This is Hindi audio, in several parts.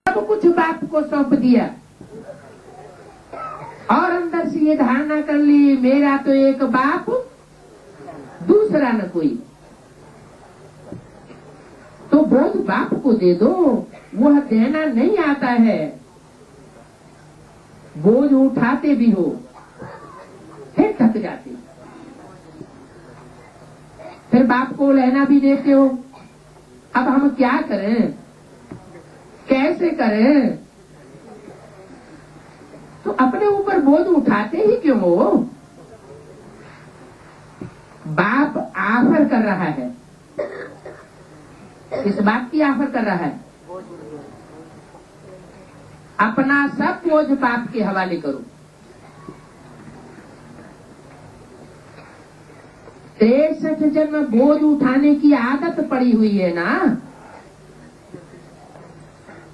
सब कुछ बाप को सौंप दिया और अंदर से ये धारणा कर ली मेरा तो एक बाप दूसरा न कोई, तो बोझ बाप को दे दो। वह देना नहीं आता है, बोझ उठाते भी हो फिर थक जाते, फिर बाप को लेना भी देते हो। अब हम क्या करें, कैसे करें? तो अपने ऊपर बोझ उठाते ही क्यों हो? बाप ऑफर कर रहा है, इस बात की ऑफर कर रहा है, अपना सब बोझ बाप के हवाले करो। 63 जन्म बोझ उठाने की आदत पड़ी हुई है ना,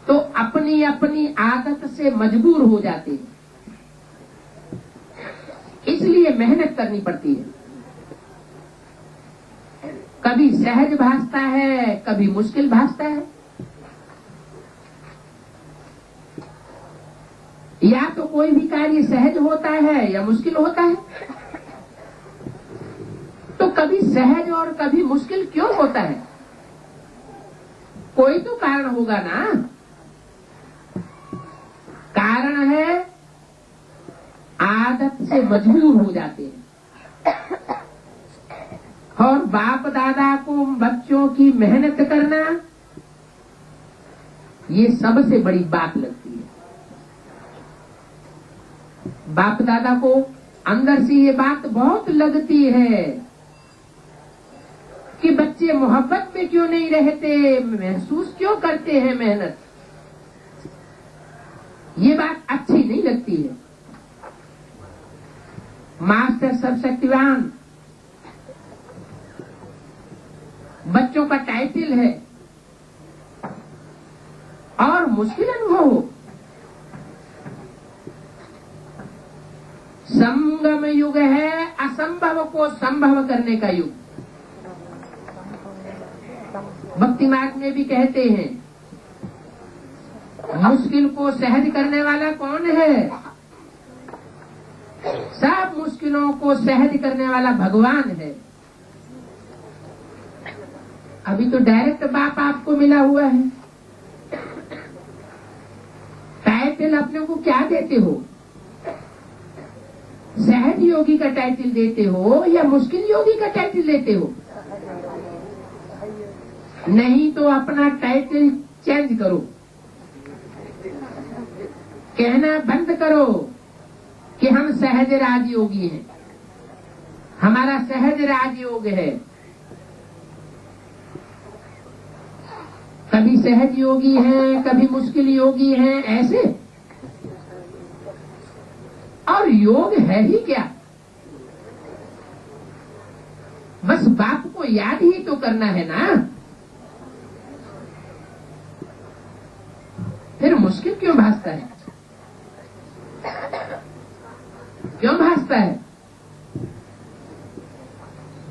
तो अपनी अपनी आदत से मजबूर हो जाते हैं, इसलिए मेहनत करनी पड़ती है। कभी सहज भासता है, कभी मुश्किल भासता है। या तो कोई भी कार्य सहज होता है या मुश्किल होता है, तो कभी सहज और कभी मुश्किल क्यों होता है? कोई तो कारण होगा ना। कारण है आदत से मजबूर हो जाते हैं, और बाप दादा को बच्चों की मेहनत करना ये सबसे बड़ी बात लगती है। बाप दादा को अंदर से ये बात बहुत लगती है कि बच्चे मोहब्बत में क्यों नहीं रहते, महसूस क्यों करते हैं मेहनत। ये बात अच्छी नहीं लगती है। मास्टर सर्वशक्तिवान बच्चों का टाइटल है और मुश्किल अनुभव हो। संगम युग है, असंभव को संभव करने का युग। भक्ति मार्ग में भी कहते हैं मुश्किल को सहज करने वाला कौन है? सब मुश्किलों को सहज करने वाला भगवान है। अभी तो डायरेक्ट बाप आपको मिला हुआ है। टाइटल अपने को क्या देते हो? सहज योगी का टाइटल देते हो या मुश्किल योगी का टाइटल देते हो? नहीं तो अपना टाइटल चेंज करो, कहना बंद करो कि हम सहज राजयोगी हैं, हमारा सहज राजयोग है। कभी सहज योगी हैं, कभी मुश्किल योगी हैं, ऐसे। और योग है ही क्या? बस बाप को याद ही तो करना है ना। फिर मुश्किल क्यों भासता है? क्यों भासता है?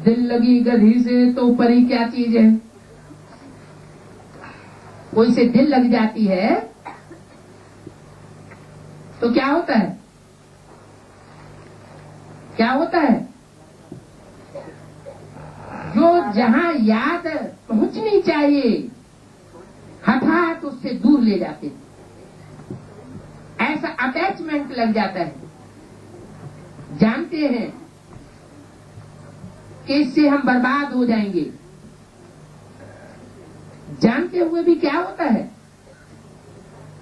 दिल लगी गधी से तो परी क्या चीज है? कोई से दिल लग जाती है तो क्या होता है? क्या होता है? जो जहां याद पहुंचनी चाहिए हठात उससे दूर ले जाते हैं। ऐसा अटैचमेंट लग जाता है। जानते हैं कि इससे हम बर्बाद हो जाएंगे, जानते हुए भी क्या होता है?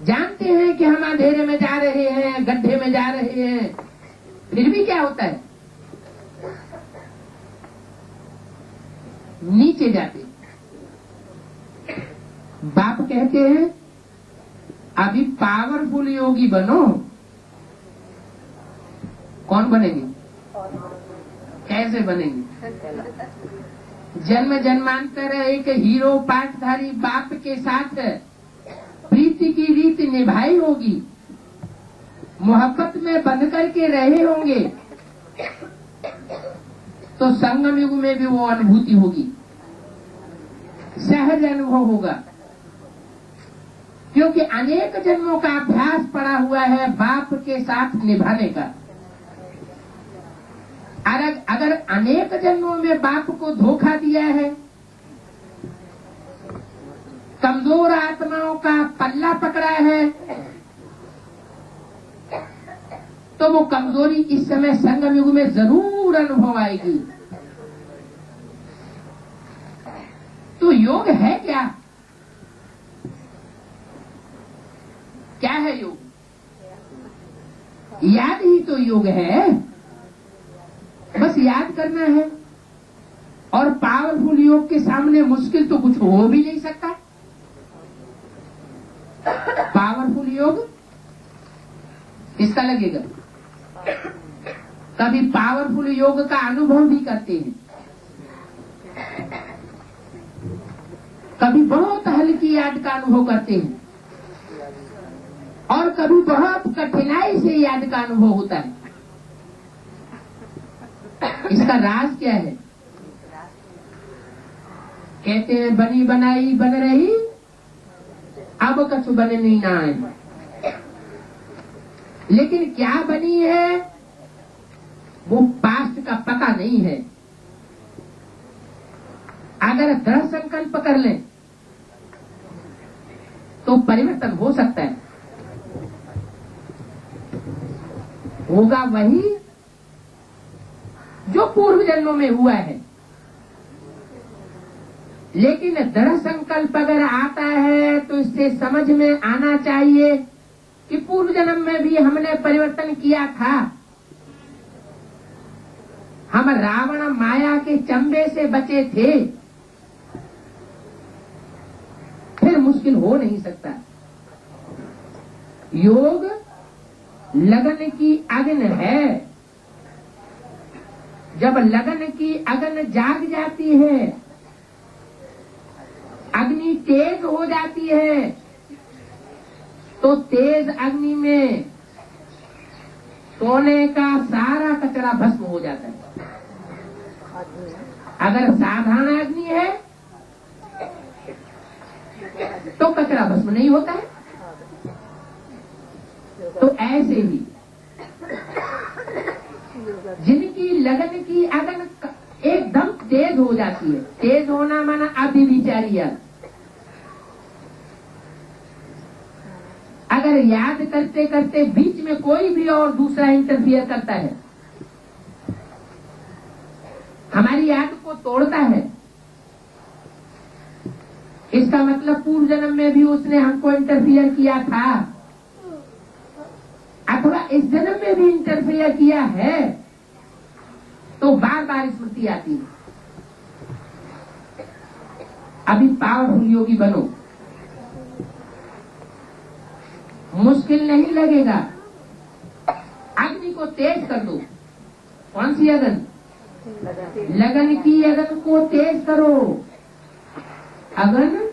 जानते हैं कि हम अंधेरे में जा रहे हैं, गड्ढे में जा रहे हैं, फिर भी क्या होता है? नीचे जाते। बाप कहते हैं अभी पावरफुल योगी बनो। कौन बनेंगे? कैसे बनेंगे? जन्म जन्मांतर एक हीरो पाठधारी बाप के साथ प्रीति की रीत निभाई होगी, मोहब्बत में बंध करके रहे होंगे, तो संगम युग में भी वो अनुभूति होगी, सहज अनुभव होगा। क्योंकि अनेक जन्मों का अभ्यास पड़ा हुआ है बाप के साथ निभाने का। अगर अनेक जन्मों में बाप को धोखा दिया है, कमजोर आत्माओं का पल्ला पकड़ा है, तो वो कमजोरी इस समय संगम युग में जरूर अनुभव आएगी। तो योग है क्या? क्या है योग? याद ही तो योग है, बस याद करना है। और पावरफुल योग के सामने मुश्किल तो कुछ हो भी नहीं सकता। पावरफुल योग किसका लगेगा? कभी पावरफुल योग का अनुभव भी करते हैं, कभी बहुत हल्की याद का अनुभव करते हैं, और कभी बहुत कठिनाई से याद का अनुभव होता है। इसका राज क्या है? कहते हैं बनी बनाई बन रही, अब कछु बने नहीं ना आए। लेकिन क्या बनी है वो पास्ट का पता नहीं है। अगर दृढ़ संकल्प कर लें तो परिवर्तन हो सकता है। होगा वही जो पूर्व जन्मों में हुआ है। लेकिन दृढ़ संकल्प अगर आता है तो इससे समझ में आना चाहिए कि पूर्व जन्म में भी हमने परिवर्तन किया था। हम रावण माया के चंबे से बचे थे, फिर मुश्किल हो नहीं सकता। योग लगन की अग्न है। जब लगन की अग्न जाग जाती है, अग्नि तेज हो जाती है, तो तेज अग्नि में सोने का सारा कचरा भस्म हो जाता है। अगर साधारण अग्नि है तो कचरा भस्म नहीं होता है। तो ऐसे ही जिनकी लगन की अग्नि एकदम तेज हो जाती है, तेज होना माना अभिविचारिया। अगर याद करते करते बीच में कोई भी और दूसरा इंटरफियर करता है, हमारी याद को तोड़ता है, इसका मतलब पूर्व जन्म में भी उसने हमको इंटरफियर किया था, अथवा इस जन्म में भी इंटरफियर किया है, तो बार बार स्मृति आती है। अभी पावरफुल योगी बनो, मुश्किल नहीं लगेगा। अग्नि को तेज कर दो। कौन सी अग्नि? लगन की अग्नि को तेज करो। अग्नि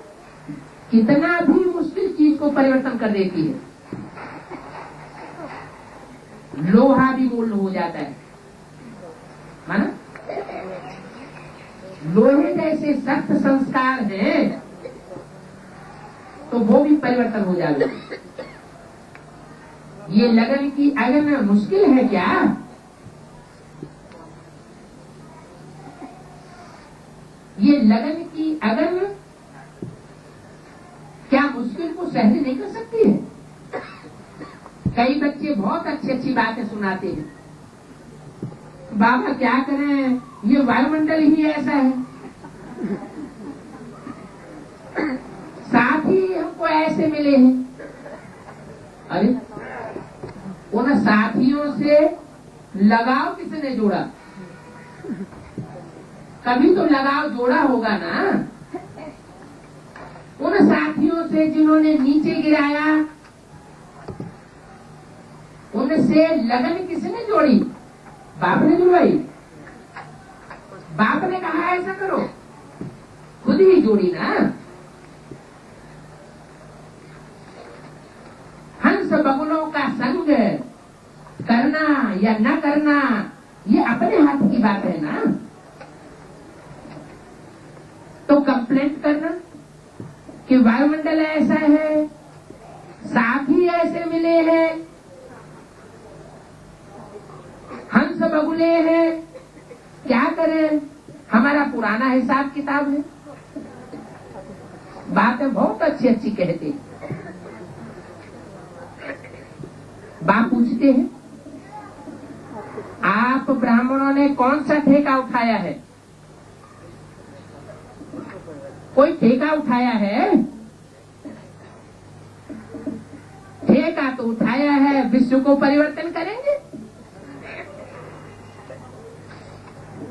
कितना भी मुश्किल चीज को परिवर्तन कर देती है। लोहा भी मूल्य हो जाता है, माना लोहे जैसे सख्त संस्कार है तो वो भी परिवर्तन हो जाएगा। ये लगन की अग्नि मुश्किल है क्या? ये लगन की अग्नि क्या मुश्किल को सहन नहीं कर सकती है? कई बच्चे बहुत अच्छी अच्छी बातें सुनाते हैं, बाबा क्या करें, ये वायुमंडल ही ऐसा है, साथी हमको ऐसे मिले हैं। अरे उन साथियों से लगाव किसने जोड़ा? कभी तो लगाव जोड़ा होगा ना। उन साथियों से जिन्होंने नीचे गिराया, उनसे लगन किसने जोड़ी? बाप ने जुड़वाई। बाप ने कहा ऐसा करो, खुद ही जोड़ी ना। हंस बगुलों का संग करना या न करना ये अपने हाथ की बात है ना। तो कंप्लेंट करना कि वायुमंडल ऐसा है, बोले हैं, क्या करें, हमारा पुराना हिसाब किताब है। बातें बहुत अच्छी अच्छी कहते हैं। बाप पूछते हैं, आप ब्राह्मणों ने कौन सा ठेका उठाया है? कोई ठेका उठाया है? ठेका तो उठाया है, विश्व को परिवर्तन करेंगे।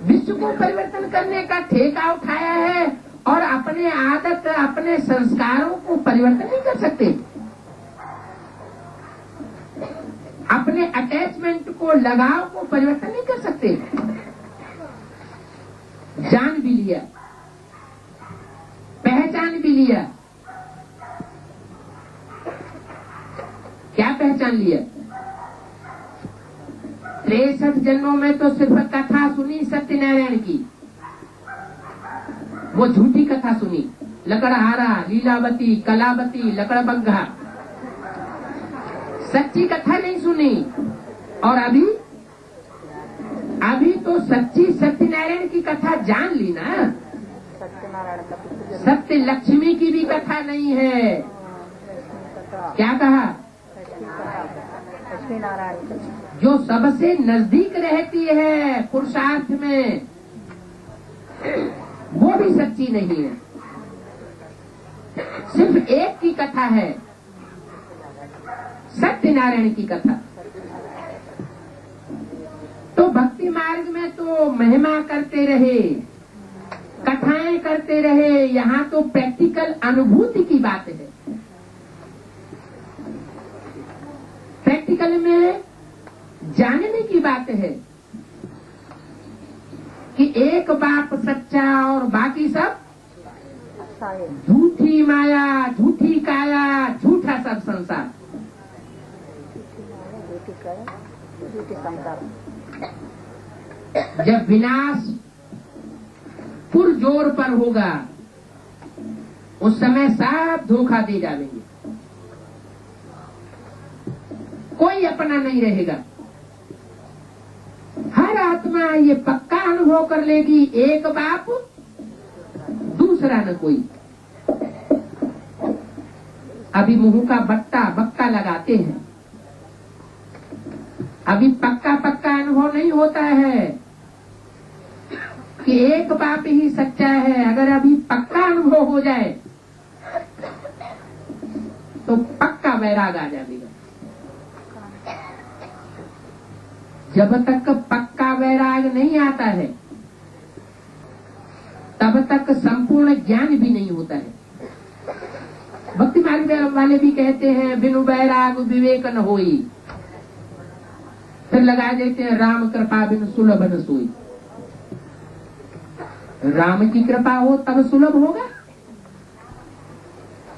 विश्व को परिवर्तन करने का ठेका उठाया है और अपने आदत, अपने संस्कारों को परिवर्तन नहीं कर सकते। अपने अटैचमेंट को, लगाव को परिवर्तन नहीं कर सकते। जान भी लिया, पहचान भी लिया। क्या पहचान लिया? 63 जन्मों में तो सिर्फ कथा सुनी सत्यनारायण की, वो झूठी कथा सुनी। लकड़हारा, लीलावती, कलावती, लकड़बग्घा, सच्ची कथा नहीं सुनी। और अभी तो सच्ची सत्यनारायण की कथा जान ली ना। सत्य लक्ष्मी की भी कथा नहीं है। क्या कहा? जो सबसे नजदीक रहती है पुरुषार्थ में, वो भी सच्ची नहीं है। सिर्फ एक की कथा है, सत्यनारायण की कथा। तो भक्ति मार्ग में तो महिमा करते रहे, कथाएं करते रहे, यहाँ तो प्रैक्टिकल अनुभूति की बात है। प्रैक्टिकल में जानने की बात है कि एक बाप सच्चा और बाकी सब झूठी माया, झूठी काया, झूठा सब संसार। जब विनाश पुरजोर पर होगा, उस समय सब धोखा दे जाएंगे, कोई अपना नहीं रहेगा। हर आत्मा ये पक्का अनुभव कर लेगी, एक बाप दूसरा न कोई। अभी मुंह का बक्का लगाते हैं, अभी पक्का अनुभव नहीं होता है कि एक बाप ही सच्चा है। अगर अभी पक्का अनुभव हो जाए तो पक्का वैराग आ जाएगा। जब तक पक्का वैराग नहीं आता है, तब तक संपूर्ण ज्ञान भी नहीं होता है। भक्ति मार्ग वाले भी कहते हैं, बिनु वैराग विवेक न होई। फिर लगा देते हैं, राम कृपा बिनु सुलभ न सोई। राम की कृपा हो तब सुलभ होगा।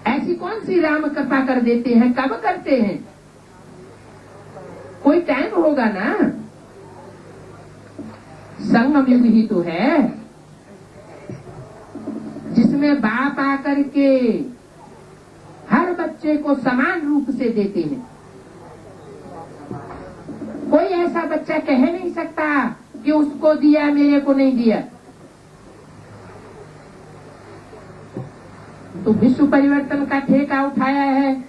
ऐसी कौन सी राम कृपा कर देते हैं? कब करते हैं? कोई टाइम होगा ना। संगम युग ही तो है जिसमें बाप आकर के हर बच्चे को समान रूप से देते हैं। कोई ऐसा बच्चा कह नहीं सकता कि उसको दिया मेरे को नहीं दिया। तो विश्व परिवर्तन का ठेका उठाया है,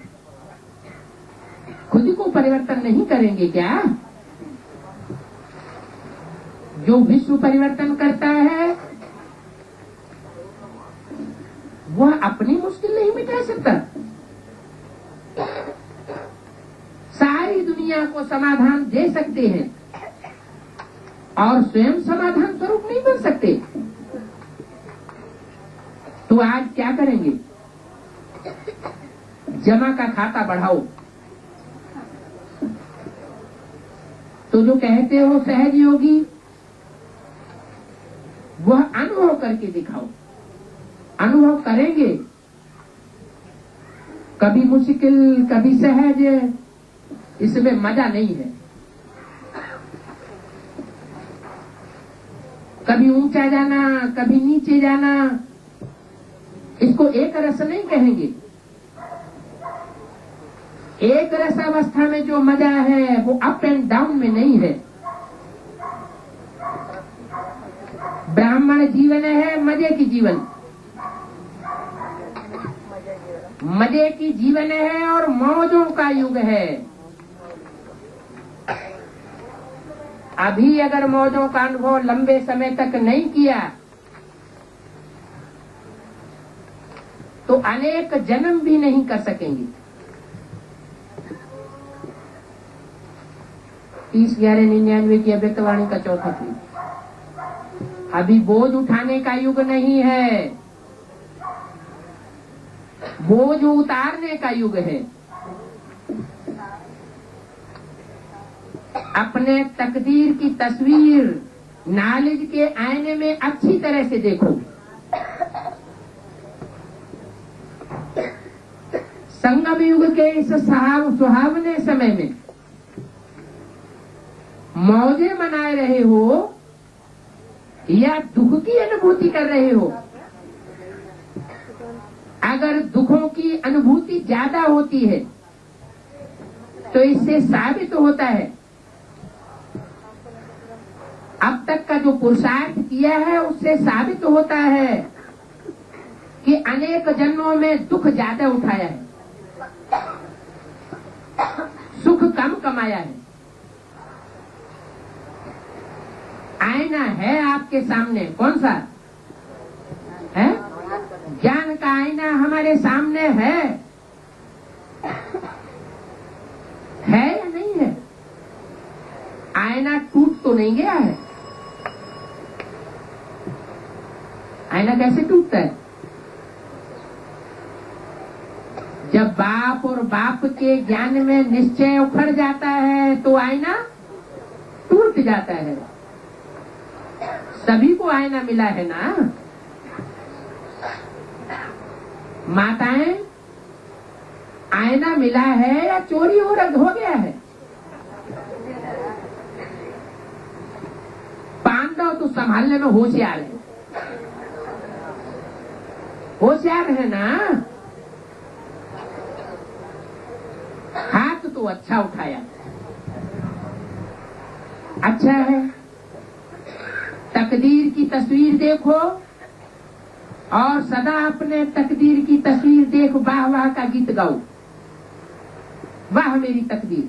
खुद को परिवर्तन नहीं करेंगे क्या? जो विश्व परिवर्तन करता है वह अपनी मुश्किल नहीं मिटा सकता, सारी दुनिया को समाधान दे सकते हैं और स्वयं समाधान स्वरूप नहीं बन सकते। तो आज क्या करेंगे? जमा का खाता बढ़ाओ। तो जो कहते हो सहज योगी, वह अनुभव करके दिखाओ। अनुभव करेंगे, कभी मुश्किल कभी सहज, इसमें मजा नहीं है। कभी ऊंचा जाना कभी नीचे जाना, इसको एक रस नहीं कहेंगे। एक रस अवस्था में जो मजा है वो अप एंड डाउन में नहीं है। ब्राह्मण जीवन है मजे की जीवन, मजे की जीवन है और मौजों का युग है। अभी अगर मौजों का अनुभव लंबे समय तक नहीं किया तो अनेक जन्म भी नहीं कर सकेंगे। 30/11/99 की अव्यक्तवाणी का चौथा पीठ। अभी बोझ उठाने का युग नहीं है, बोझ उतारने का युग है। अपने तकदीर की तस्वीर नॉलेज के आईने में अच्छी तरह से देखो। संगम युग के इस सुहावने समय में मौजे मनाए रहे हो या दुख की अनुभूति कर रहे हो? अगर दुखों की अनुभूति ज्यादा होती है तो इससे साबित होता है अब तक का जो पुरुषार्थ किया है उससे साबित होता है कि अनेक जन्मों में दुख ज्यादा उठाया है, सुख कम कमाया है। आईना है आपके सामने, कौन सा है? ज्ञान का आईना हमारे सामने है या नहीं है? आईना टूट तो नहीं गया है? आईना कैसे टूटता है? जब बाप और बाप के ज्ञान में निश्चय उखड़ जाता है तो आईना टूट जाता है। सभी को आईना मिला है ना? माताएं, आईना मिला है या चोरी हो गया है? पांडव तो संभालने में होशियार है, होशियार है ना? हाथ तो अच्छा उठाया, अच्छा है। तकदीर की तस्वीर देखो और सदा अपने तकदीर की तस्वीर देख वाह वाह का गीत गाओ। वाह मेरी तकदीर,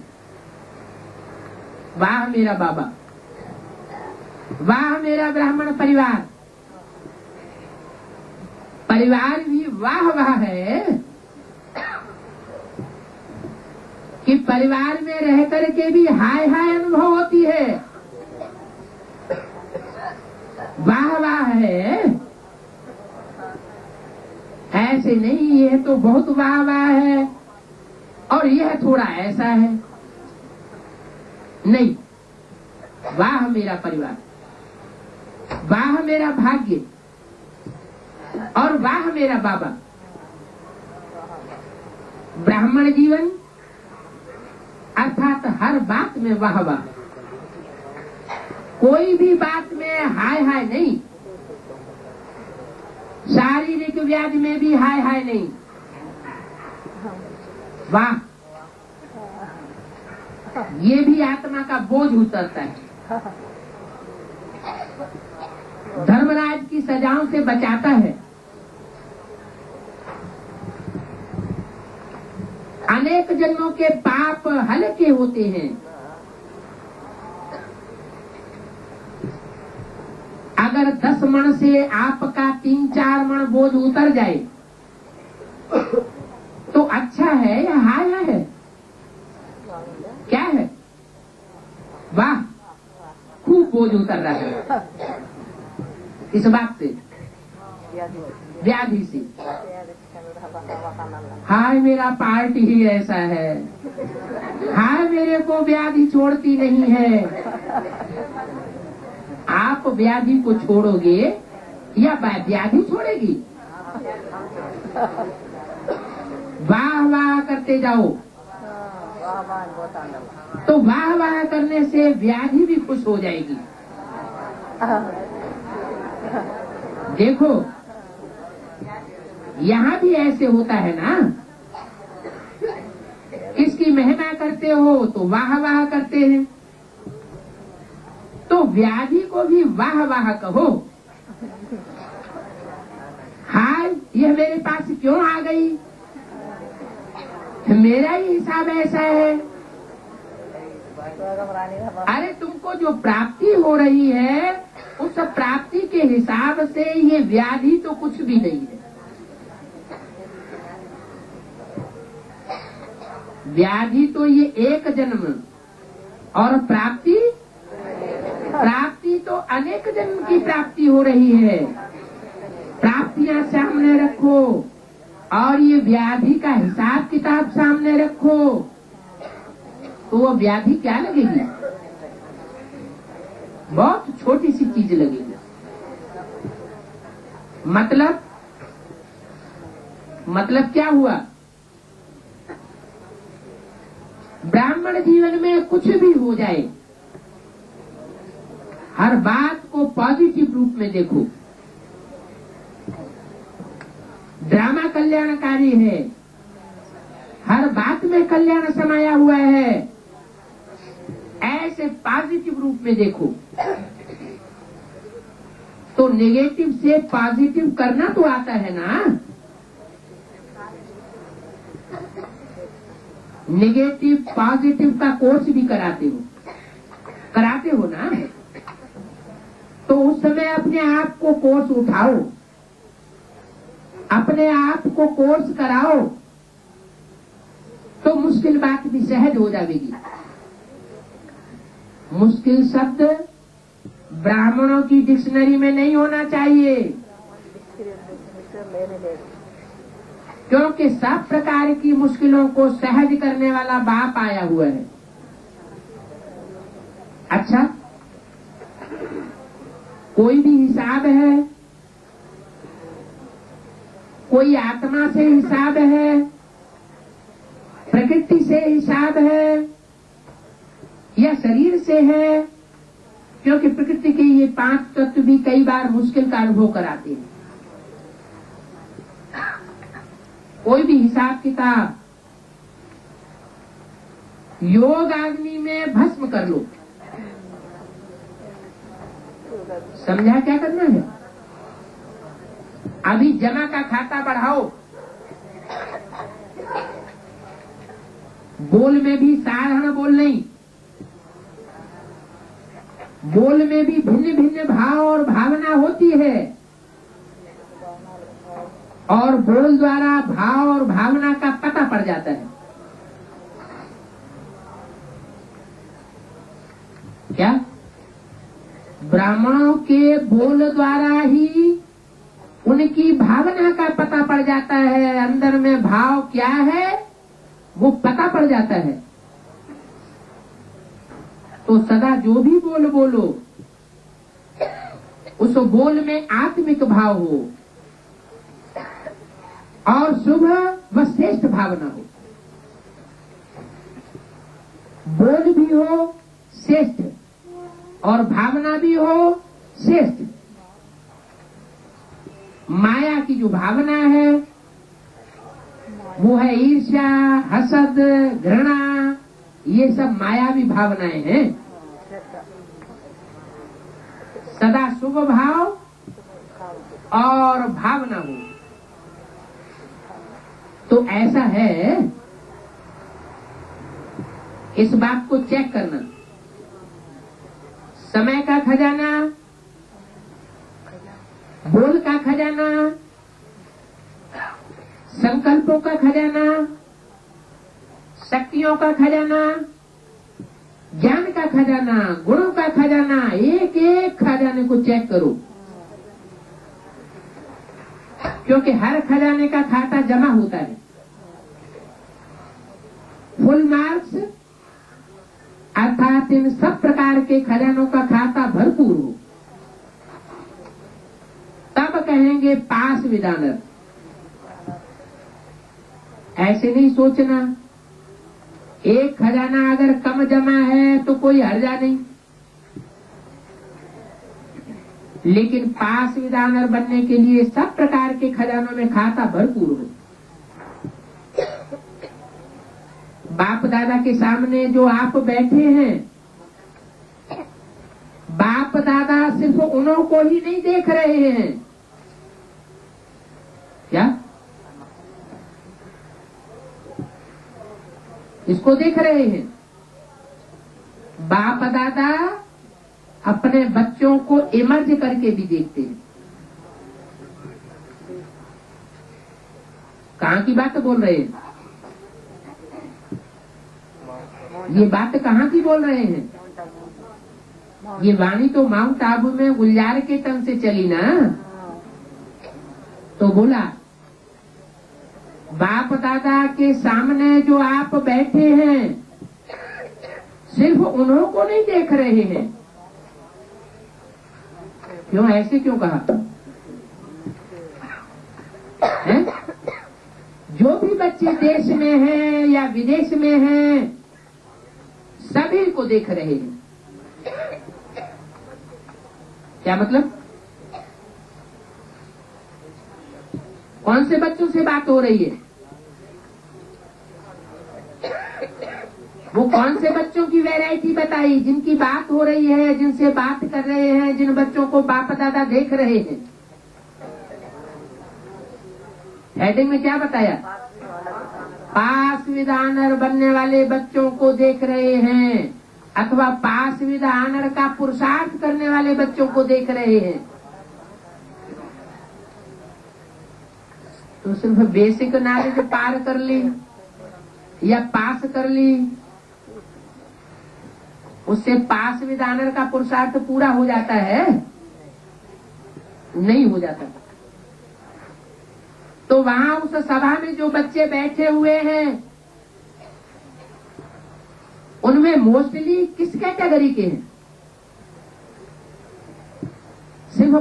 वाह मेरा बाबा, वाह मेरा ब्राह्मण परिवार। परिवार भी वाह वाह है कि परिवार में रह करके भी हाय हाय अनुभव होती है। वाह वाह है, ऐसे नहीं ये तो बहुत वाह वाह है और यह थोड़ा ऐसा है। नहीं, वाह मेरा परिवार, वाह मेरा भाग्य और वाह मेरा बाबा। ब्राह्मण जीवन अर्थात हर बात में वाह वाह, कोई भी बात में हाय हाय नहीं। शारीरिक व्याधि में भी हाय हाय नहीं, वाह। ये भी आत्मा का बोझ उतरता है, धर्मराज की सजाओं से बचाता है। अनेक जन्मों के पाप हल्के होते हैं। अगर 10 मण से आपका 3-4 मण बोझ उतर जाए तो अच्छा है या हाय है? क्या है? वाह, खूब बोझ उतर रहा है। इस बात से, व्याधि से। हाय मेरा पार्ट ही ऐसा है, हाय मेरे को व्याधि छोड़ती नहीं है। आप व्याधि को छोड़ोगे या व्याधि छोड़ेगी? वाह वाह करते जाओ, तो वाह वाह करने से व्याधि भी खुश हो जाएगी। देखो, यहाँ भी ऐसे होता है ना, किसकी महिमा करते हो तो वाह वाह करते हैं, तो व्याधि को भी वाह वाह कहो हाय यह मेरे पास क्यों आ गई, मेरा ही हिसाब ऐसा है। अरे तुमको जो प्राप्ति हो रही है उस प्राप्ति के हिसाब से ये व्याधि तो कुछ भी नहीं है। व्याधि तो ये एक जन्म और प्राप्ति तो अनेक जन्म की प्राप्ति हो रही है। प्राप्तियां सामने रखो और ये व्याधि का हिसाब किताब सामने रखो तो वो व्याधि क्या लगेगी, बहुत छोटी सी चीज लगेगी। मतलब क्या हुआ, ब्राह्मण जीवन में कुछ भी हो जाए हर बात को पॉजिटिव रूप में देखो। ड्रामा कल्याणकारी है, हर बात में कल्याण समाया हुआ है, ऐसे पॉजिटिव रूप में देखो। तो नेगेटिव से पॉजिटिव करना तो आता है ना। नेगेटिव पॉजिटिव का कोर्स भी कराते हो ना। तो उस समय अपने आप को कोर्स उठाओ, अपने आप को कोर्स कराओ तो मुश्किल बात भी सहज हो जाएगी। मुश्किल शब्द ब्राह्मणों की डिक्शनरी में नहीं होना चाहिए, क्योंकि सब प्रकार की मुश्किलों को सहज करने वाला बाप आया हुआ है। अच्छा, कोई भी हिसाब है, कोई आत्मा से हिसाब है, प्रकृति से हिसाब है या शरीर से है, क्योंकि प्रकृति के ये 5 तत्व भी कई बार मुश्किल का अनुभव कराते हैं। कोई भी हिसाब किताब योग अग्नि में भस्म कर लो। समझा क्या करना है? अभी जमा का खाता बढ़ाओ, बोल में भी साधारण बोल नहीं, बोल में भी भिन्न भिन्न भाव और भावना होती है और बोल द्वारा भाव और भावना का पता पड़ जाता है। क्या ब्राह्मणों के बोल द्वारा ही उनकी भावना का पता पड़ जाता है, अंदर में भाव क्या है वो पता पड़ जाता है। तो सदा जो भी बोल बोलो उस बोल में आत्मिक भाव हो और शुभ व श्रेष्ठ भावना हो। बोल भी हो श्रेष्ठ और भावना भी हो श्रेष्ठ। माया की जो भावना है वो है ईर्ष्या, हसद, घृणा, ये सब मायावी भावनाएं हैं। सदा शुभ भाव और भावना हो तो ऐसा है, इस बात को चेक करना। समय का खजाना, बोल का खजाना, संकल्पों का खजाना, शक्तियों का खजाना, ज्ञान का खजाना, गुणों का खजाना, एक एक खजाने को चेक करो, क्योंकि हर खजाने का खाता जमा होता है। फुल मार्क्स अर्थात इन सब प्रकार के खजानों का खाता भरपूर हो, तब कहेंगे पास विदानर। ऐसे नहीं सोचना एक खजाना अगर कम जमा है तो कोई हर्जा नहीं, लेकिन पास विदानर बनने के लिए सब प्रकार के खजानों में खाता भरपूर हो। बाप दादा के सामने जो आप बैठे हैं, बाप दादा सिर्फ उन्हों को ही नहीं देख रहे हैं। क्या इसको देख रहे हैं? बाप दादा अपने बच्चों को इमर्ज करके भी देखते हैं। कहाँ की बात बोल रहे हैं? ये बात कहाँ की बोल रहे हैं? ये वाणी तो माउंट आबू में गुलजार के तन से चली ना। तो बोला बाप दादा के सामने जो आप बैठे हैं सिर्फ उन्हों को नहीं देख रहे हैं। क्यों ऐसे क्यों कहा है? जो भी बच्चे देश में हैं या विदेश में हैं सभी को देख रहे हैं। क्या मतलब? कौन से बच्चों से बात हो रही है? वो कौन से बच्चों की वैरायटी बताई जिनकी बात हो रही है, जिनसे बात कर रहे हैं, जिन बच्चों को बाप दादा देख रहे हैं? हेडिंग में क्या बताया? पास विद ऑनर बनने वाले बच्चों को देख रहे हैं अथवा पास विद ऑनर का पुरुषार्थ करने वाले बच्चों को देख रहे हैं। तो सिर्फ बेसिक नॉलेज पार कर ली या पास कर ली, उससे पास विद ऑनर का पुरुषार्थ पूरा हो जाता है? नहीं हो जाता। तो वहां उस सभा में जो बच्चे बैठे हुए हैं उनमें मोस्टली किस कैटेगरी के हैं? सिर्फ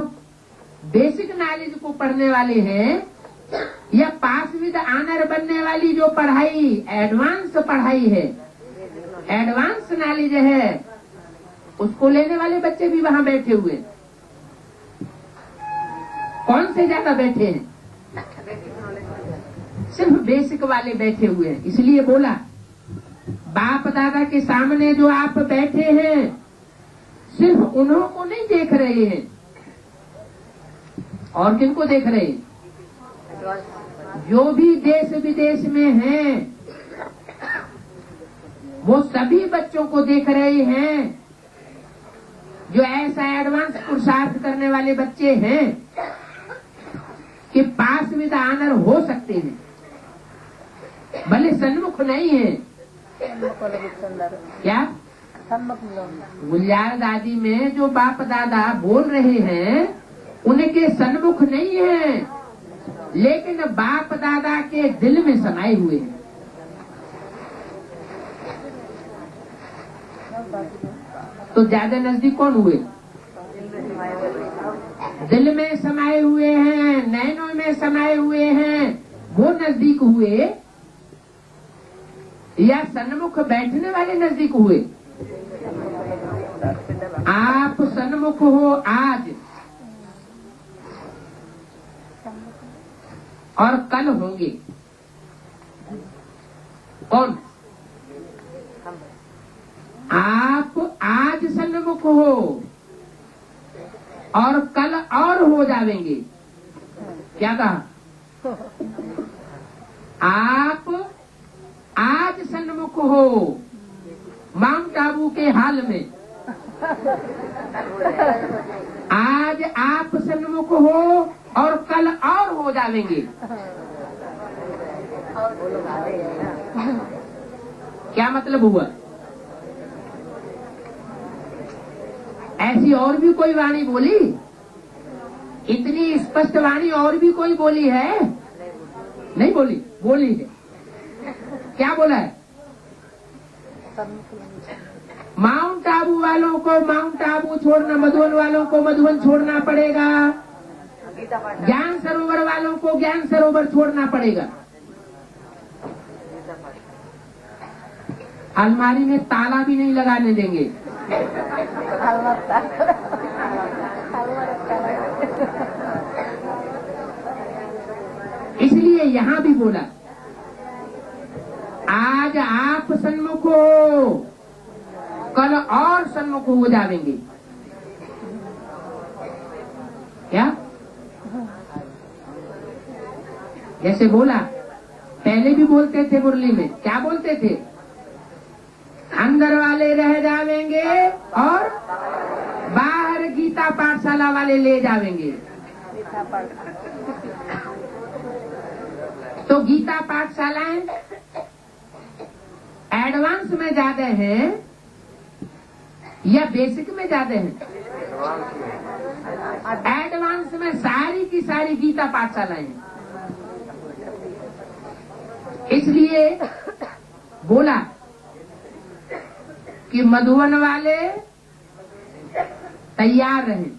बेसिक नॉलेज को पढ़ने वाले हैं या पास विद ऑनर बनने वाली जो पढ़ाई एडवांस पढ़ाई है, एडवांस नॉलेज है, उसको लेने वाले बच्चे भी वहां बैठे हुए हैं? कौन से ज्यादा बैठे हैं? सिर्फ बेसिक वाले बैठे हुए हैं। इसलिए बोला बाप दादा के सामने जो आप बैठे हैं सिर्फ उन्हों को नहीं देख रहे हैं। और किनको देख रहे हैं? जो भी देश विदेश में हैं वो सभी बच्चों को देख रहे हैं जो ऐसा एडवांस पुरुषार्थ करने वाले बच्चे हैं कि पास विद ऑनर हो सकते हैं, भले सन्मुख नहीं है। क्या गुलजार दादी में जो बाप दादा बोल रहे हैं उनके सन्मुख नहीं है, लेकिन बाप दादा के दिल में समाये हुए हैं। तो ज्यादा नजदीक कौन हुए? दिल में समाये हुए हैं, नैनों में समाये हुए हैं, वो नजदीक हुए या सन्मुख बैठने वाले नजदीक हुए? आप सन्मुख हो आज और कल होंगे। कौन? आप आज सन्मुख हो और कल और हो जावेंगे। क्या कहा? आप आज सन्मुख हो माउंट आबू के हाल में, आज आप सन्मुख हो और कल और हो जावेंगे। क्या मतलब हुआ? ऐसी और भी कोई वाणी बोली? इतनी स्पष्ट वाणी और भी कोई बोली है? नहीं बोली? बोली है। क्या बोला है? माउंट आबू वालों को माउंट आबू छोड़ना, मधुबन वालों को मधुबन छोड़ना पड़ेगा, ज्ञान सरोवर वालों को ज्ञान सरोवर छोड़ना पड़ेगा। अलमारी में ताला भी नहीं लगाने देंगे। इसलिए यहाँ भी बोला आज आप सन्मुख हो कल और सन्मुख हो जाएंगे। जैसे बोला, पहले भी बोलते थे मुरली में, क्या बोलते थे? अंदर वाले रह जावेंगे और बाहर गीता पाठशाला वाले ले जावेंगे। तो गीता पाठशालाएं एडवांस में ज्यादा हैं या बेसिक में ज्यादा हैं? एडवांस में सारी की सारी गीता पाठशालाएं हैं। इसलिए बोला कि मधुबन वाले तैयार रहें।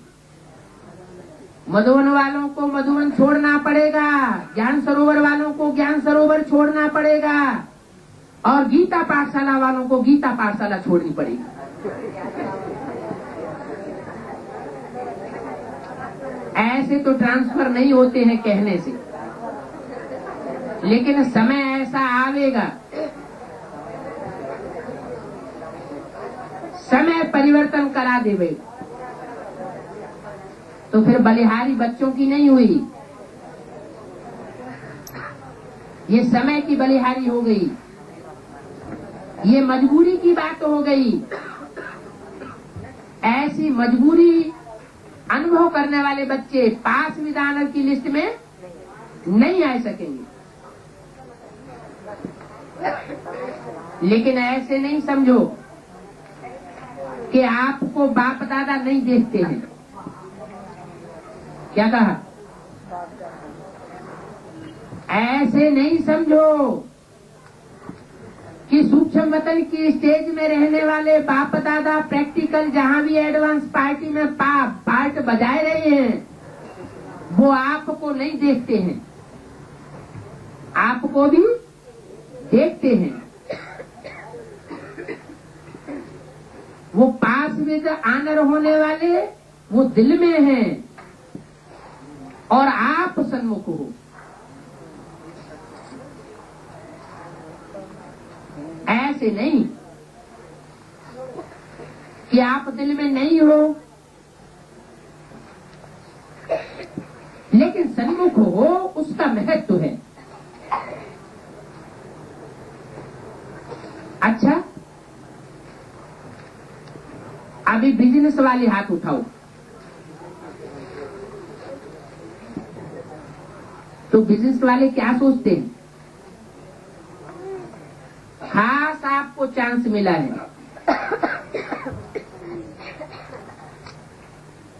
मधुबन वालों को मधुबन छोड़ना पड़ेगा, ज्ञान सरोवर वालों को ज्ञान सरोवर छोड़ना पड़ेगा और गीता पाठशाला वालों को गीता पाठशाला छोड़नी पड़ेगी। ऐसे तो ट्रांसफर नहीं होते हैं कहने से, लेकिन समय ऐसा आवेगा, समय परिवर्तन करा देवे। तो फिर बलिहारी बच्चों की नहीं हुई, ये समय की बलिहारी हो गई, ये मजबूरी की बात हो गई। ऐसी मजबूरी अनुभव करने वाले बच्चे पास विधानर की लिस्ट में नहीं आ सकेंगे। लेकिन ऐसे नहीं समझो कि आपको बाप दादा नहीं देखते हैं। क्या कहा? ऐसे नहीं समझो कि सूक्ष्म वतन की स्टेज में रहने वाले बाप दादा प्रैक्टिकल जहां भी एडवांस पार्टी में पार्ट बजाए रहे हैं, वो आपको नहीं देखते हैं, आपको भी देखते हैं। वो पास विद आनर होने वाले वो दिल में हैं और आप सन्मुख हो। ऐसे नहीं कि आप दिल में नहीं हो लेकिन सन्मुख हो, उसका महत्व है। अच्छा, अभी बिजनेस वाले हाथ उठाओ। तो बिजनेस वाले क्या सोचते हैं? खास आपको चांस मिला है,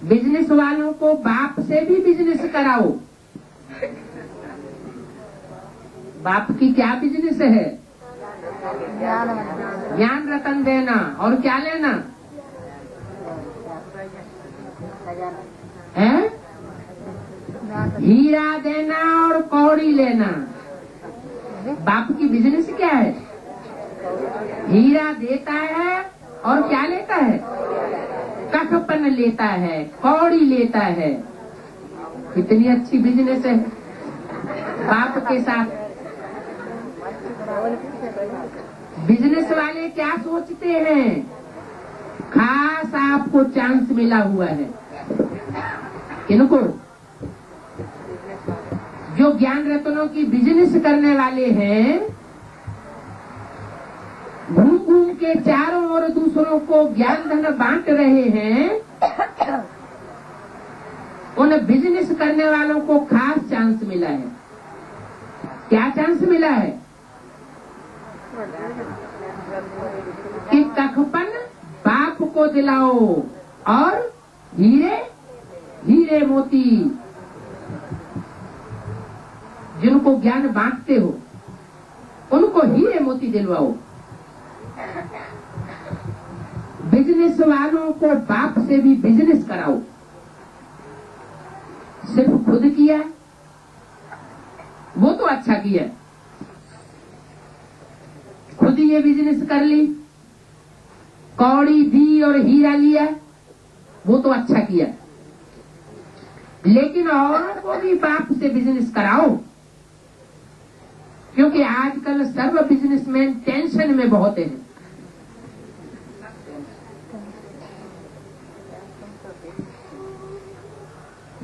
बिजनेस वालों को बाप से भी बिजनेस कराओ। बाप की क्या बिजनेस है? ज्ञान रतन देना और क्या लेना है? हीरा देना और कौड़ी लेना। बाप की बिजनेस क्या है? हीरा देता है और क्या लेता है? कखपन लेता है, कौड़ी लेता है। कितनी अच्छी बिजनेस है बाप के साथ। बिजनेस वाले क्या सोचते हैं? खास आपको चांस मिला हुआ है। किनको? जो ज्ञान रत्नों की बिजनेस करने वाले हैं, घूम घूम के चारों ओर दूसरों को ज्ञान धन बांट रहे हैं, उन बिजनेस करने वालों को खास चांस मिला है। क्या चांस मिला है? कि कखपन बाप को दिलाओ और हीरे हीरे मोती जिनको ज्ञान बांटते हो उनको हीरे मोती दिलवाओ। बिजनेस वालों को बाप से भी बिजनेस कराओ। सिर्फ खुद किया वो तो अच्छा किया, खुद ये बिजनेस कर ली, कौड़ी दी और हीरा लिया, वो तो अच्छा किया। लेकिन औरों को भी बाप से बिजनेस कराओ, क्योंकि आजकल सर्व बिजनेसमैन टेंशन में बहुत हैं।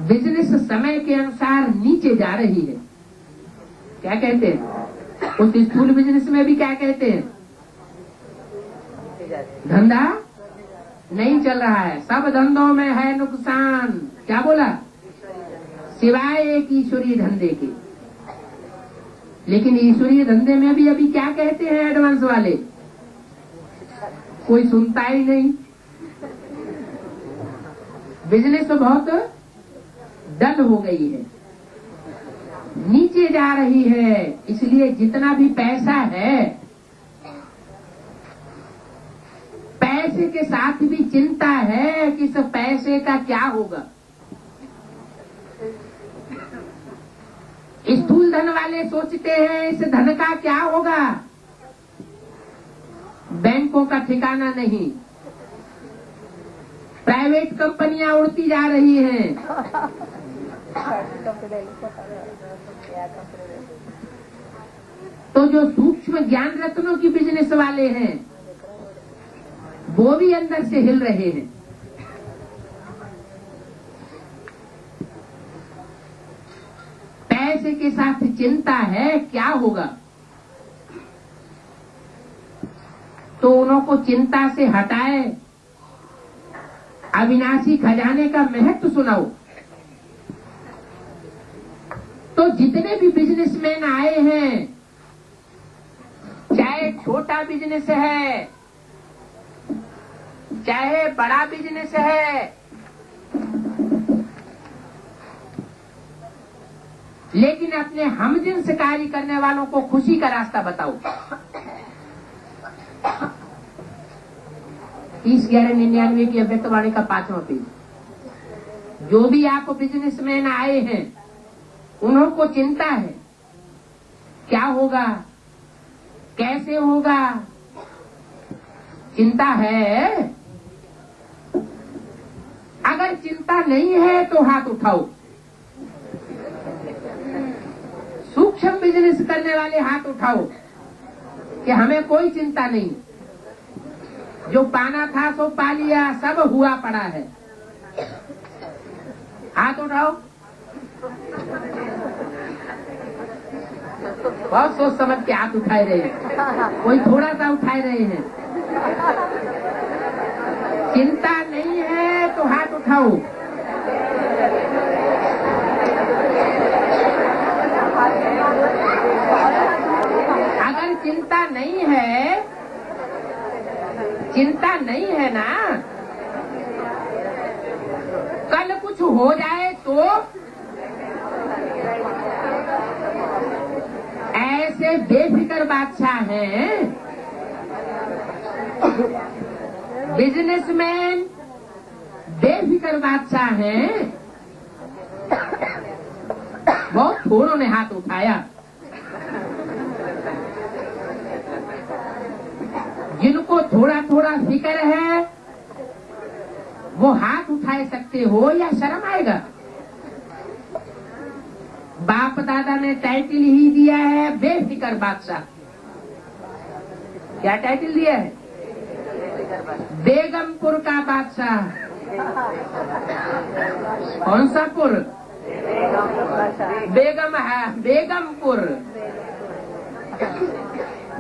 बिजनेस समय के अनुसार नीचे जा रही है। क्या कहते हैं? उस स्थूल बिजनेस में भी क्या कहते हैं? धंधा नहीं चल रहा है, सब धंधों में है नुकसान। क्या बोला? सिवाय एक ईश्वरीय धंधे के। लेकिन ईश्वरीय धंधे में भी अभी क्या कहते हैं एडवांस वाले? कोई सुनता ही नहीं। बिजनेस तो बहुत डल हो गई है, नीचे जा रही है। इसलिए जितना भी पैसा है, पैसे के साथ भी चिंता है कि इस पैसे का क्या होगा। स्थूल धन वाले सोचते हैं इस धन का क्या होगा। बैंकों का ठिकाना नहीं, प्राइवेट कंपनियां उड़ती जा रही हैं। तो जो सूक्ष्म ज्ञान रत्नों की बिजनेस वाले हैं वो भी अंदर से हिल रहे हैं। पैसे के साथ चिंता है क्या होगा, तो उनको चिंता से हटाए, अविनाशी खजाने का महत्व सुनाओ। तो जितने भी बिजनेसमैन आए हैं, चाहे छोटा बिजनेस है चाहे बड़ा बिजनेस है, लेकिन अपने हमजिन्स कार्य करने वालों को खुशी का रास्ता बताओ। 30/11/99 की अव्यक्तवाणी का 5वां पेज। जो भी आप बिजनेसमैन आए हैं उन्हों को चिंता है क्या होगा, कैसे होगा। चिंता है? अगर चिंता नहीं है तो हाथ उठाओ। सूक्ष्म बिजनेस करने वाले हाथ उठाओ कि हमें कोई चिंता नहीं, जो पाना था सो पा लिया, सब हुआ पड़ा है। हाथ उठाओ। बहुत सोच समझ के हाथ उठाए रहे हैं, कोई थोड़ा सा उठाए रहे हैं। चिंता नहीं है तो हाथ उठाओ। अगर चिंता नहीं है, चिंता नहीं है ना, कल कुछ हो जाए तो ऐसे बेफिक्र बादशाह हैं बिजनेसमैन, बेफिक्र बादशाह हैं। बहुत थोड़ों ने हाथ उठाया। जिनको थोड़ा थोड़ा फिक्र है वो हाथ उठाए सकते हो या शर्म आएगा? बाप दादा ने टाइटल ही दिया है बेफिक्र बादशाह। क्या टाइटल दिया है? बेगमपुर का बादशाह। कौन सा पुर? बेगम है, बेगमपुर।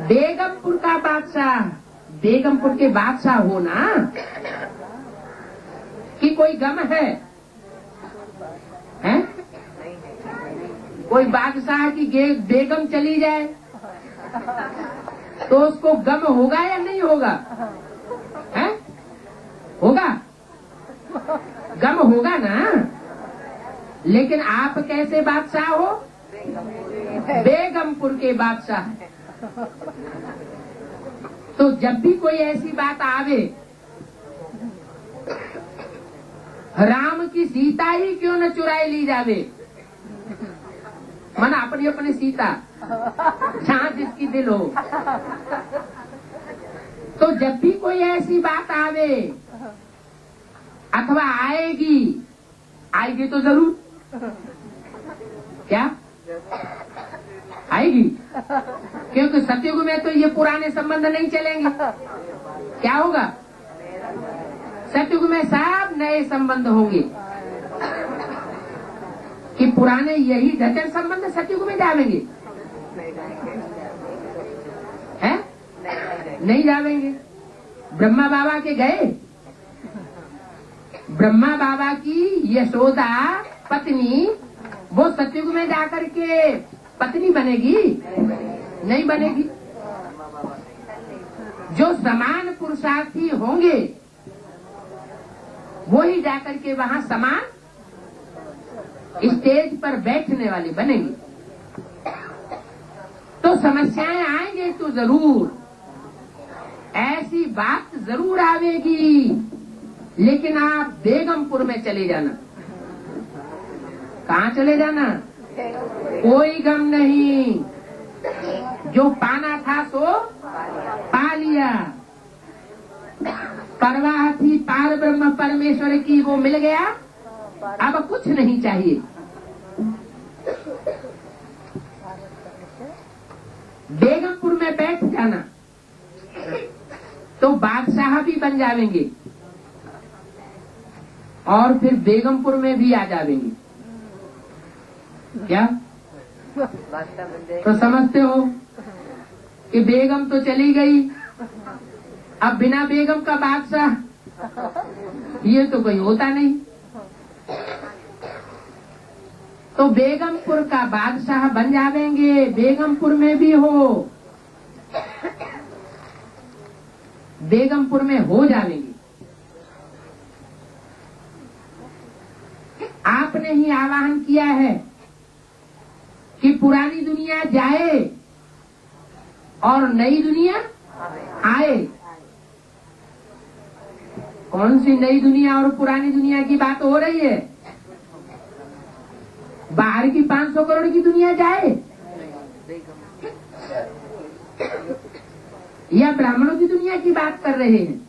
बेगमपुर का बादशाह। बेगमपुर के बादशाह हो ना, कि कोई गम है? हैं? कोई बादशाह की बेगम चली जाए तो उसको गम होगा या नहीं होगा? हैं? होगा, गम होगा ना। लेकिन आप कैसे बादशाह हो? बेगमपुर के बादशाह। तो जब भी कोई ऐसी बात आवे, राम की सीता ही क्यों न चुराई ली जावे, माना अपनी अपनी सीता, जहां जिसकी दिल हो। तो जब भी कोई ऐसी बात आवे अथवा आएगी, आएगी तो जरूर। क्या आएगी? क्योंकि सतयुग में तो ये पुराने संबंध नहीं चलेंगे। क्या होगा? सतयुग में सब नए संबंध होंगे। कि पुराने यही ढचन संबंध सतयुग में जाएंगे। है? नहीं जावेंगे। ब्रह्मा बाबा के गए, ब्रह्मा बाबा की यशोदा पत्नी वो सतयुग में जाकर के पत्नी बनेगी? नहीं बनेगी। जो समान पुरुषार्थी होंगे वो ही जाकर के वहां समान स्टेज पर बैठने वाली बनेगी। तो समस्याएं आएंगे तो जरूर, ऐसी बात जरूर आवेगी, लेकिन आप बेगमपुर में चले जाना। कहाँ चले जाना? कोई गम नहीं, जो पाना था सो पा लिया। परवाह थी पार ब्रह्म परमेश्वर की, वो मिल गया, अब कुछ नहीं चाहिए। बेगमपुर में बैठ जाना तो बादशाह भी बन जावेंगे और फिर बेगमपुर में भी आ जावेंगे। क्या तो समझते हो कि बेगम तो चली गई, अब बिना बेगम का बादशाह, ये तो कोई होता नहीं। तो बेगमपुर का बादशाह बन जावेंगे, बेगमपुर में भी हो, बेगमपुर में हो जावेंगे। आपने ही आवाहन किया है कि पुरानी दुनिया जाए और नई दुनिया आए। कौन सी नई दुनिया और पुरानी दुनिया की बात हो रही है? बाहर की 500 करोड़ की दुनिया जाए या ब्राह्मणों की दुनिया की बात कर रहे हैं?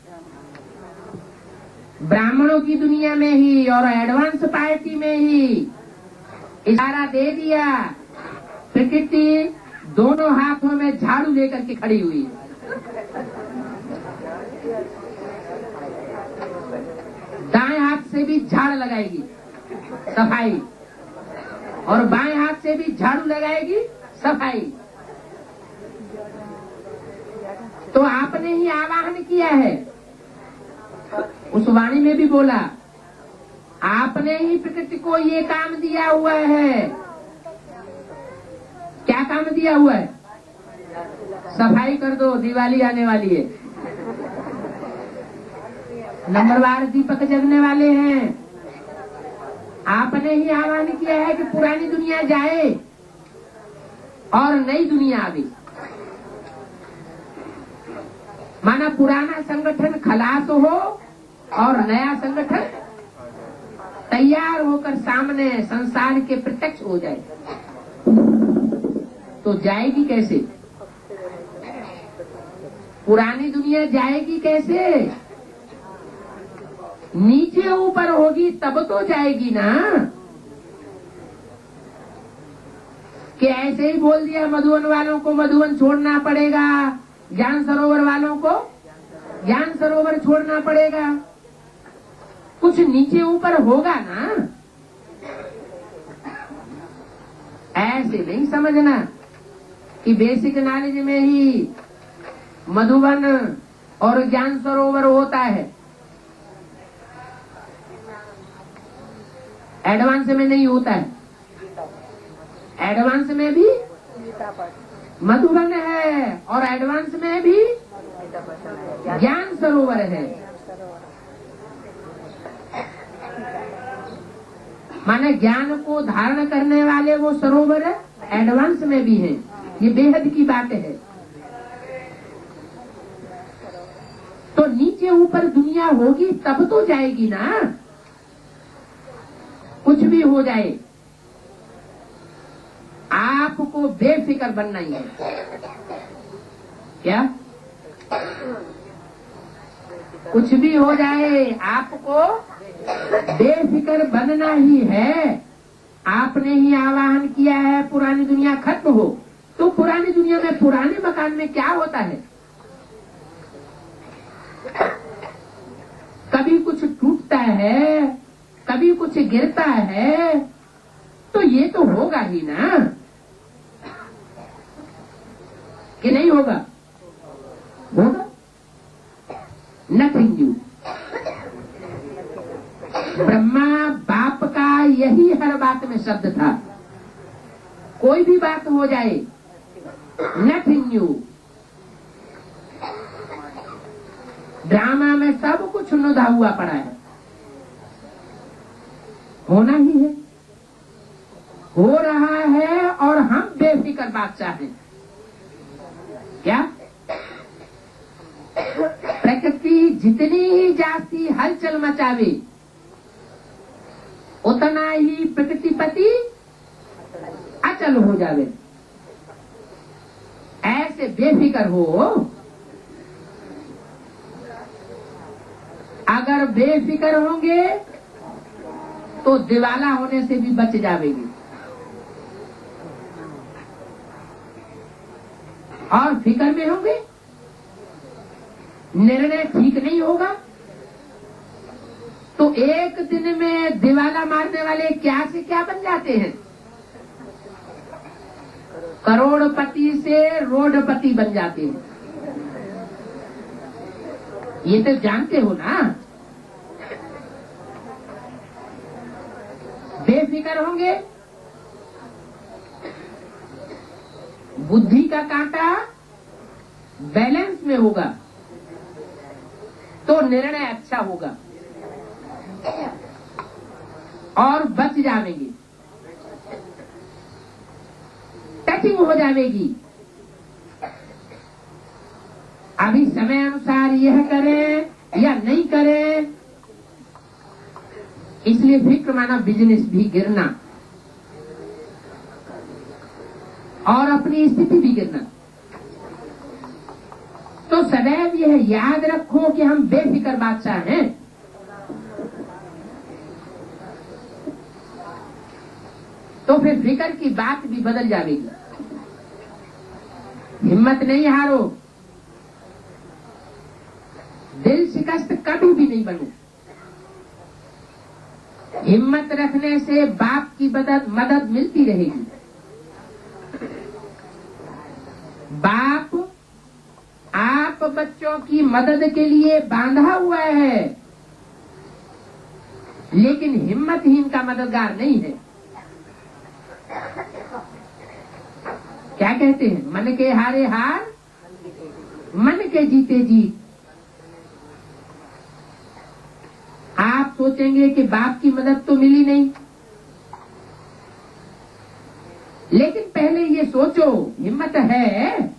ब्राह्मणों की दुनिया में ही और एडवांस पार्टी में ही इशारा दे दिया। प्रकृति दोनों हाथों में झाड़ू लेकर के खड़ी हुई है। दाएं हाथ से भी झाड़ लगाएगी सफाई और बाएं हाथ से भी झाड़ू लगाएगी सफाई। तो आपने ही आवाहन किया है, उस वाणी में भी बोला, आपने ही प्रकृति को ये काम दिया हुआ है। क्या काम दिया हुआ है? सफाई कर दो, दिवाली आने वाली है, नंबरवार दीपक जगने वाले हैं। आपने ही आह्वान किया है कि पुरानी दुनिया जाए और नई दुनिया आवे। माना पुराना संगठन खलास हो और नया संगठन तैयार होकर सामने संसार के प्रत्यक्ष हो जाए। तो जाएगी कैसे? पुरानी दुनिया जाएगी कैसे? नीचे ऊपर होगी तब तो जाएगी ना। कि ऐसे ही बोल दिया मधुवन वालों को मधुवन छोड़ना पड़ेगा, ज्ञान सरोवर वालों को ज्ञान सरोवर छोड़ना पड़ेगा। कुछ नीचे ऊपर होगा ना। ऐसे नहीं समझना कि बेसिक नॉलेज में ही मधुवन और ज्ञान सरोवर होता है, एडवांस में नहीं होता है। एडवांस में भी मधुबन है और एडवांस में भी ज्ञान सरोवर है। माने ज्ञान को धारण करने वाले वो सरोवर एडवांस में भी है। ये बेहद की बात है। तो नीचे ऊपर दुनिया होगी तब तो जाएगी ना। कुछ भी हो जाए आपको बेफिक्र बनना ही है। क्या? कुछ भी हो जाए आपको बेफिक्र बनना ही है। आपने ही आवाहन किया है पुरानी दुनिया खत्म हो। तो पुरानी दुनिया में पुराने मकान में क्या होता है? कभी कुछ टूटता है, कभी कुछ गिरता है, तो ये तो होगा ही ना। कि नहीं होगा? होगा। Nothing new. ब्रह्मा बाप का यही हर बात में शब्द था। कोई भी बात हो जाए, नथिंग न्यू। ड्रामा में सब कुछ नुदा हुआ पड़ा है, होना ही है, हो रहा है, और हम बेफिक्र बादशाह हैं। क्या? प्रकृति जितनी ही जाती हलचल मचावे, उतना ही प्रकृतिपति अचल हो जावे। ऐसे बेफिक्र हो। अगर बेफिक्र होंगे तो दिवाला होने से भी बच जावेंगे, और फिक्र में होंगे, निर्णय ठीक नहीं होगा तो एक दिन में दिवाला मारने वाले क्या से क्या बन जाते हैं? करोड़पति से रोडपति बन जाते हैं। ये तो जानते हो ना। बेफिक्र होंगे, बुद्धि का कांटा बैलेंस में होगा तो निर्णय अच्छा होगा और बच जाएंगे, टचिंग हो जाएगी। अभी समय अनुसार यह करें या नहीं करें, इसलिए फिक्र माना बिजनेस भी गिरना और अपनी स्थिति भी गिरना। तो सदैव यह याद रखो कि हम बेफिक्र बादशाह हैं। तो फिर फिक्र की बात भी बदल जाएगी। हिम्मत नहीं हारो, दिल शिकस्त कभी भी नहीं बनो। हिम्मत रखने से बाप की मदद मिलती रहेगी। बाप आप बच्चों की मदद के लिए बांधा हुआ है, लेकिन हिम्मत ही इनका मददगार नहीं है। क्या कहते हैं? मन के हारे हार, मन के जीते जीत। आप सोचेंगे कि बाप की मदद तो मिली नहीं, लेकिन पहले ये सोचो हिम्मत है।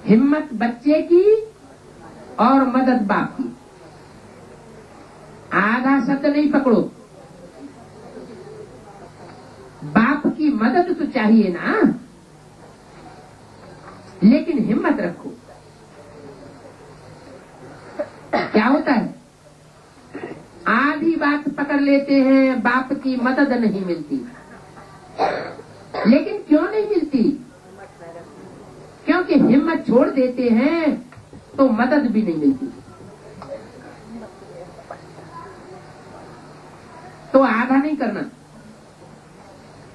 हिम्मत बच्चे की और मदद बाप की। आधा शब्द नहीं पकड़ो। बाप की मदद तो चाहिए ना, लेकिन हिम्मत रखो। क्या होता है? आधी बात पकड़ लेते हैं, बाप की मदद नहीं मिलती। लेकिन क्यों नहीं मिलती? क्योंकि हिम्मत छोड़ देते हैं तो मदद भी नहीं मिलती। तो आधा नहीं करना,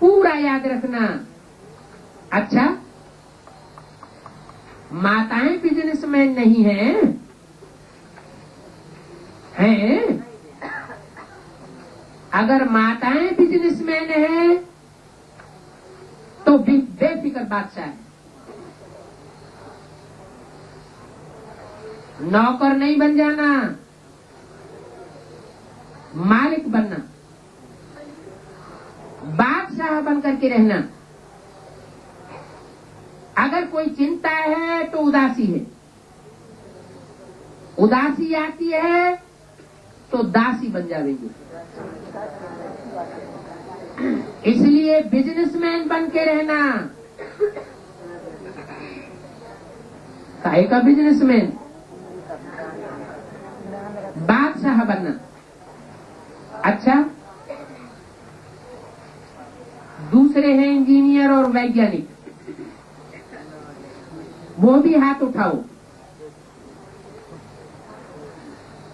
पूरा याद रखना। अच्छा, माताएं बिजनेसमैन नहीं हैं? हैं? अगर माताएं बिजनेसमैन हैं तो बेफिक्र बादशाह है। नौकर नहीं बन जाना, मालिक बनना, बादशाह बन करके रहना। अगर कोई चिंता है तो उदासी है, उदासी आती है तो दासी बन जाएंगे। इसलिए बिजनेसमैन बन के रहना। काहे का बिजनेसमैन? बादशाह बनना। अच्छा, दूसरे हैं इंजीनियर और वैज्ञानिक, वो भी हाथ उठाओ।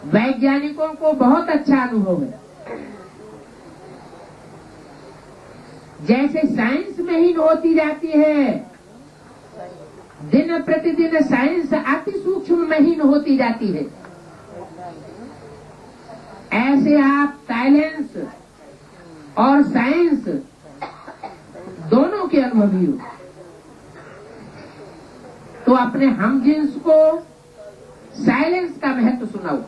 वैज्ञानिकों को बहुत अच्छा अनुभव है। जैसे साइंस में ही होती जाती है, दिन प्रतिदिन साइंस अति सूक्ष्म महीन होती जाती है, ऐसे आप टैलेंस और साइंस दोनों के अनुभवी हो। तो अपने हम जिन्स को साइलेंस का महत्व सुनाओ,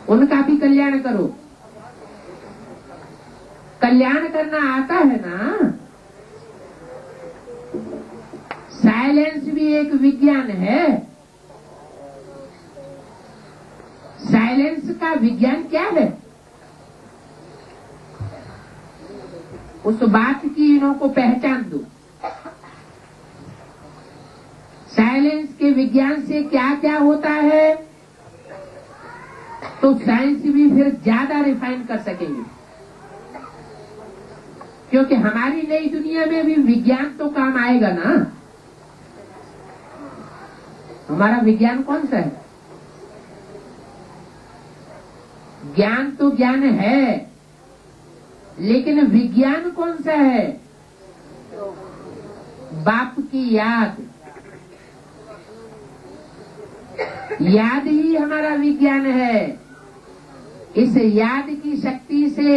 उनका भी कल्याण करो। कल्याण करना आता है ना। साइलेंस भी एक विज्ञान है। साइलेंस का विज्ञान क्या है, उस बात की इनको पहचान दो। साइलेंस के विज्ञान से क्या क्या होता है, तो साइंस भी फिर ज्यादा रिफाइन कर सकेंगे। क्योंकि हमारी नई दुनिया में भी विज्ञान तो काम आएगा ना। हमारा विज्ञान कौन सा है? ज्ञान तो ज्ञान है, लेकिन विज्ञान कौन सा है? बाप की याद। याद ही हमारा विज्ञान है। इस याद की शक्ति से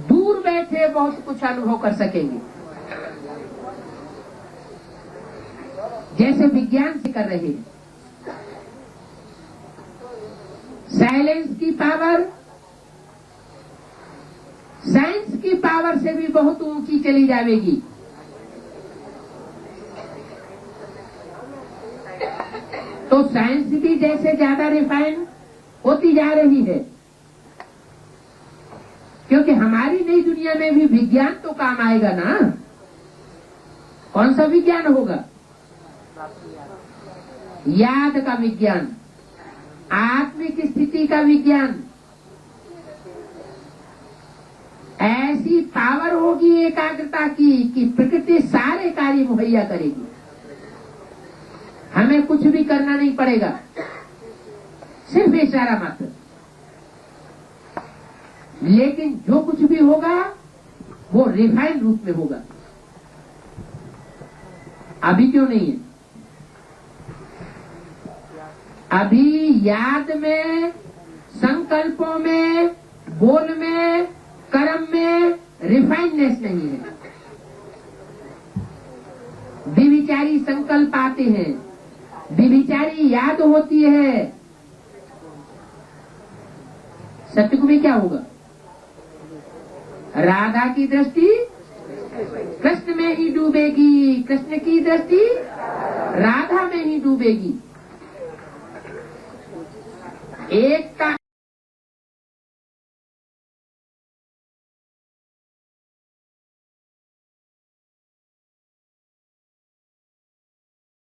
दूर बैठे बहुत कुछ अनुभव कर सकेंगे, जैसे विज्ञान से कर रहे हैं। साइलेंस की पावर साइंस की पावर से भी बहुत ऊंची चली जाएगी। तो साइंस भी जैसे ज्यादा रिफाइन होती जा रही है, क्योंकि हमारी नई दुनिया में भी विज्ञान तो काम आएगा ना। कौन सा विज्ञान होगा? याद का विज्ञान, आत्मिक स्थिति का विज्ञान। ऐसी पावर होगी एकाग्रता की कि प्रकृति सारे कार्य मुहैया करेगी, हमें कुछ भी करना नहीं पड़ेगा, सिर्फ इशारा मात्र। लेकिन जो कुछ भी होगा वो रिफाइंड रूप में होगा। अभी क्यों नहीं है? अभी याद में, संकल्पों में, बोल में, कर्म में रिफाइननेस नहीं है। विविचारी संकल्प आते हैं, विविचारी याद होती है। सत्युग में क्या होगा? राधा की दृष्टि कृष्ण में ही डूबेगी, कृष्ण की दृष्टि राधा में ही डूबेगी। एक का